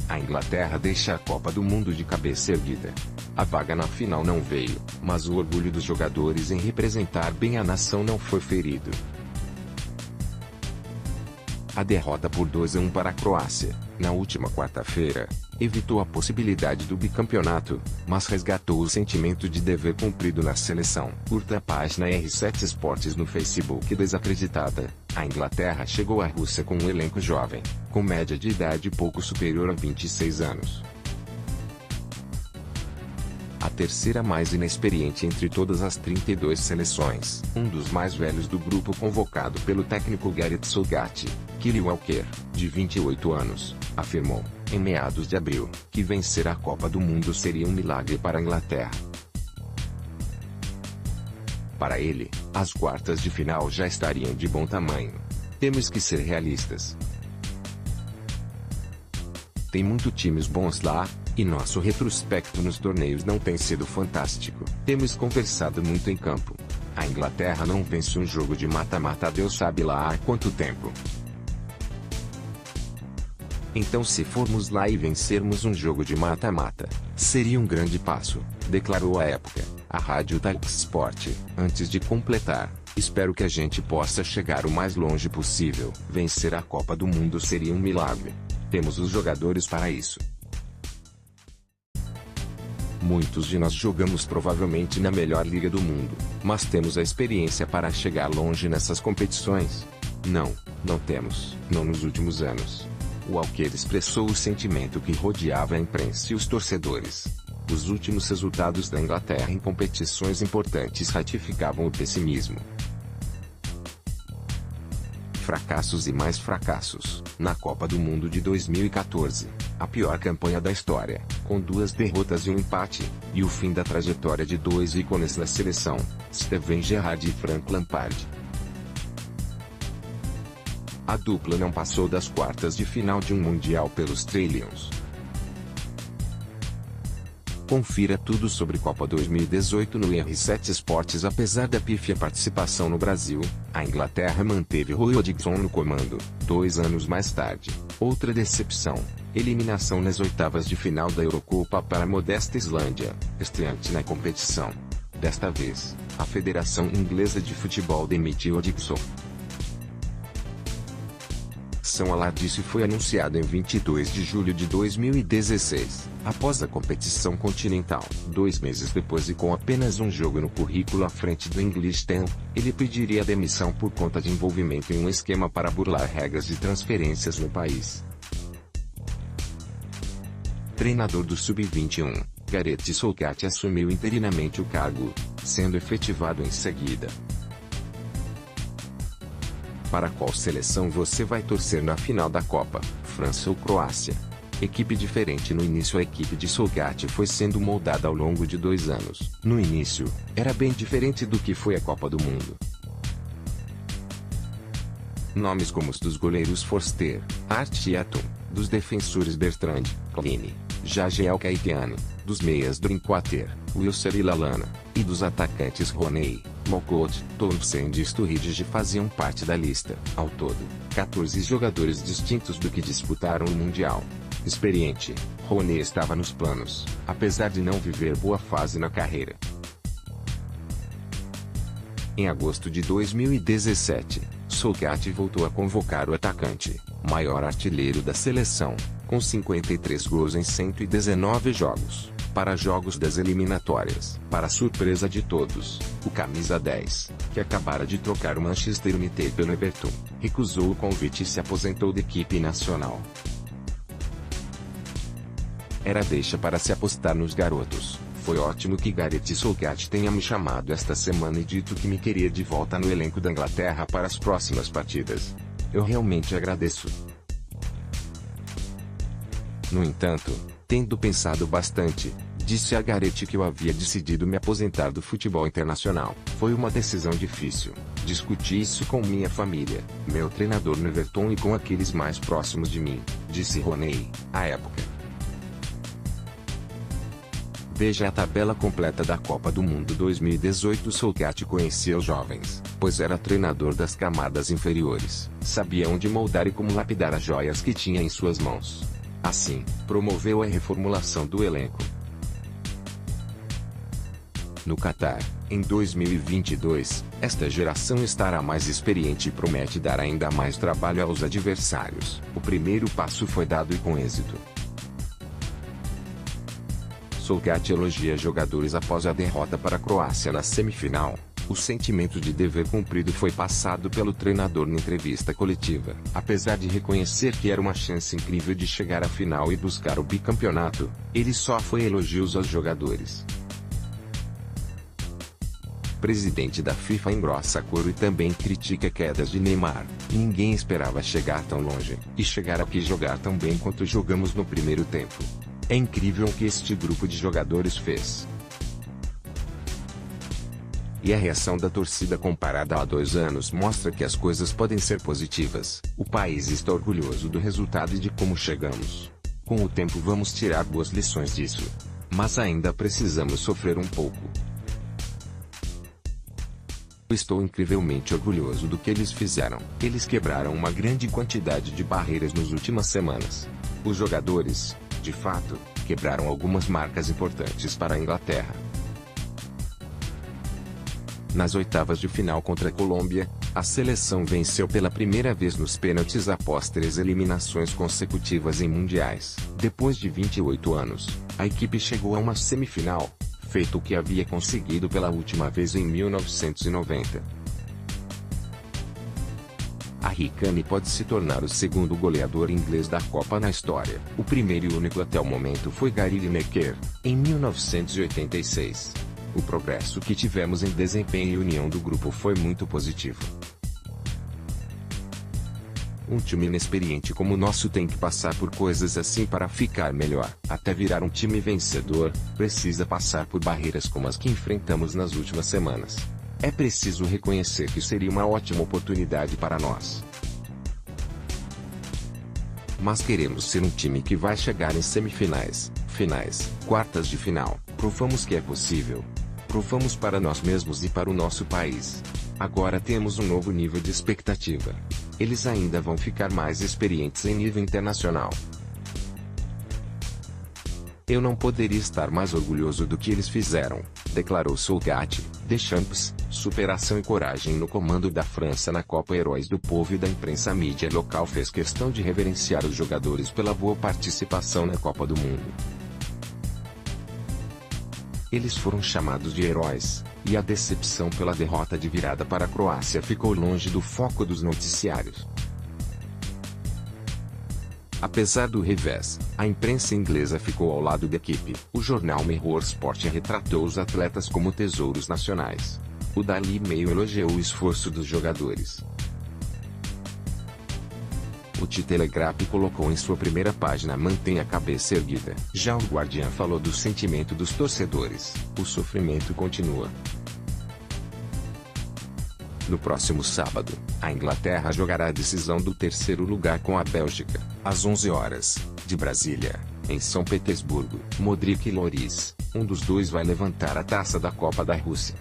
A Inglaterra deixa a Copa do Mundo de cabeça erguida. A vaga na final não veio, mas o orgulho dos jogadores em representar bem a nação não foi ferido. A derrota por 2-1 para a Croácia, na última quarta-feira, evitou a possibilidade do bicampeonato, mas resgatou o sentimento de dever cumprido na seleção. Curta a página R7 Esportes no Facebook. Desacreditada, a Inglaterra chegou à Rússia com um elenco jovem, com média de idade pouco superior a 26 anos. A terceira mais inexperiente entre todas as 32 seleções. Um dos mais velhos do grupo convocado pelo técnico Gareth Southgate, Kyle Walker, de 28 anos, afirmou, em meados de abril, que vencer a Copa do Mundo seria um milagre para a Inglaterra. Para ele, as quartas de final já estariam de bom tamanho. Temos que ser realistas. Tem muitos times bons lá, e nosso retrospecto nos torneios não tem sido fantástico. Temos conversado muito em campo. A Inglaterra não vence um jogo de mata-mata Deus sabe lá há quanto tempo. Então se formos lá e vencermos um jogo de mata-mata, seria um grande passo, declarou à época, a Rádio Talksport, antes de completar. Espero que a gente possa chegar o mais longe possível. Vencer a Copa do Mundo seria um milagre. Temos os jogadores para isso. Muitos de nós jogamos provavelmente na melhor liga do mundo, mas temos a experiência para chegar longe nessas competições? Não temos, não nos últimos anos. Walker expressou o sentimento que rodeava a imprensa e os torcedores. Os últimos resultados da Inglaterra em competições importantes ratificavam o pessimismo. Fracassos e mais fracassos. Na Copa do Mundo de 2014, a pior campanha da história, com 2 derrotas e um empate, e o fim da trajetória de 2 ícones da seleção, Steven Gerrard e Frank Lampard. A dupla não passou das quartas de final de um Mundial pelos Three Lions. Confira tudo sobre Copa 2018 no R7 Esportes. Apesar da pífia participação no Brasil, a Inglaterra manteve Roy Hodgson no comando, 2 anos mais tarde. Outra decepção, eliminação nas oitavas de final da Eurocopa para a modesta Islândia, estreante na competição. Desta vez, a Federação Inglesa de Futebol demitiu Hodgson. A alardice foi anunciada em 22 de julho de 2016, após a competição continental. 2 meses depois e com apenas um jogo no currículo à frente do English Town, ele pediria demissão por conta de envolvimento em um esquema para burlar regras de transferências no país. Treinador do Sub-21, Gareth Southgate assumiu interinamente o cargo, sendo efetivado em seguida. Para qual seleção você vai torcer na final da Copa, França ou Croácia? Equipe diferente. No início a equipe de Southgate foi sendo moldada ao longo de 2 anos. No início, era bem diferente do que foi a Copa do Mundo. Nomes como os dos goleiros Forster, Art e Atom, dos defensores Bertrand, Cline, Jagiel Caetani, dos meias Drinkwater, Wilson e Lallana, e dos atacantes Roney, Malcott, Townsend e Sturridge faziam parte da lista. Ao todo, 14 jogadores distintos do que disputaram o Mundial. Experiente, Roney estava nos planos, apesar de não viver boa fase na carreira. Em agosto de 2017, Southgate voltou a convocar o atacante, maior artilheiro da seleção, com 53 gols em 119 jogos, para jogos das eliminatórias. Para surpresa de todos, o camisa 10, que acabara de trocar o Manchester United pelo Everton, recusou o convite e se aposentou da equipe nacional. Era deixa para se apostar nos garotos. Foi ótimo que Gareth Southgate tenha me chamado esta semana e dito que me queria de volta no elenco da Inglaterra para as próximas partidas. Eu realmente agradeço. No entanto, tendo pensado bastante, disse a Gareth que eu havia decidido me aposentar do futebol internacional. Foi uma decisão difícil. Discuti isso com minha família, meu treinador no Everton e com aqueles mais próximos de mim, disse Roney, à época. Veja a tabela completa da Copa do Mundo 2018. Southgate conhecia os jovens, pois era treinador das camadas inferiores. Sabia onde moldar e como lapidar as joias que tinha em suas mãos. Assim, promoveu a reformulação do elenco. No Catar, em 2022, esta geração estará mais experiente e promete dar ainda mais trabalho aos adversários. O primeiro passo foi dado e com êxito. Souček elogia jogadores após a derrota para a Croácia na semifinal. O sentimento de dever cumprido foi passado pelo treinador na entrevista coletiva. Apesar de reconhecer que era uma chance incrível de chegar à final e buscar o bicampeonato, ele só foi elogios aos jogadores. O presidente da FIFA engrossa coro e também critica quedas de Neymar. Ninguém esperava chegar tão longe, e chegar aqui e jogar tão bem quanto jogamos no primeiro tempo. É incrível o que este grupo de jogadores fez. E a reação da torcida comparada há 2 anos mostra que as coisas podem ser positivas. O país está orgulhoso do resultado e de como chegamos. Com o tempo vamos tirar boas lições disso. Mas ainda precisamos sofrer um pouco. Estou incrivelmente orgulhoso do que eles fizeram. Eles quebraram uma grande quantidade de barreiras nas últimas semanas. Os jogadores, de fato, quebraram algumas marcas importantes para a Inglaterra. Nas oitavas de final contra a Colômbia, a seleção venceu pela primeira vez nos pênaltis após 3 eliminações consecutivas em mundiais. Depois de 28 anos, a equipe chegou a uma semifinal, feito o que havia conseguido pela última vez em 1990. Harry Kane pode se tornar o segundo goleador inglês da Copa na história. O primeiro e único até o momento foi Gary Lineker, em 1986. O progresso que tivemos em desempenho e união do grupo foi muito positivo. Um time inexperiente como o nosso tem que passar por coisas assim para ficar melhor. Até virar um time vencedor, precisa passar por barreiras como as que enfrentamos nas últimas semanas. É preciso reconhecer que seria uma ótima oportunidade para nós. Mas queremos ser um time que vai chegar em semifinais, finais, quartas de final. Provamos que é possível. Provamos para nós mesmos e para o nosso país. Agora temos um novo nível de expectativa. Eles ainda vão ficar mais experientes em nível internacional. Eu não poderia estar mais orgulhoso do que eles fizeram, declarou Souček. Deschamps, superação e coragem no comando da França na Copa. Heróis do povo e da imprensa. A mídia local fez questão de reverenciar os jogadores pela boa participação na Copa do Mundo. Eles foram chamados de heróis, e a decepção pela derrota de virada para a Croácia ficou longe do foco dos noticiários. Apesar do revés, a imprensa inglesa ficou ao lado da equipe. O jornal Mirror Sport retratou os atletas como tesouros nacionais. O Daily Mail elogiou o esforço dos jogadores. O The Telegraph colocou em sua primeira página: mantenha a cabeça erguida. Já o Guardian falou do sentimento dos torcedores. O sofrimento continua. No próximo sábado, a Inglaterra jogará a decisão do terceiro lugar com a Bélgica, às 11 horas, de Brasília, em São Petersburgo. Modric e Lloris, um dos dois vai levantar a taça da Copa da Rússia.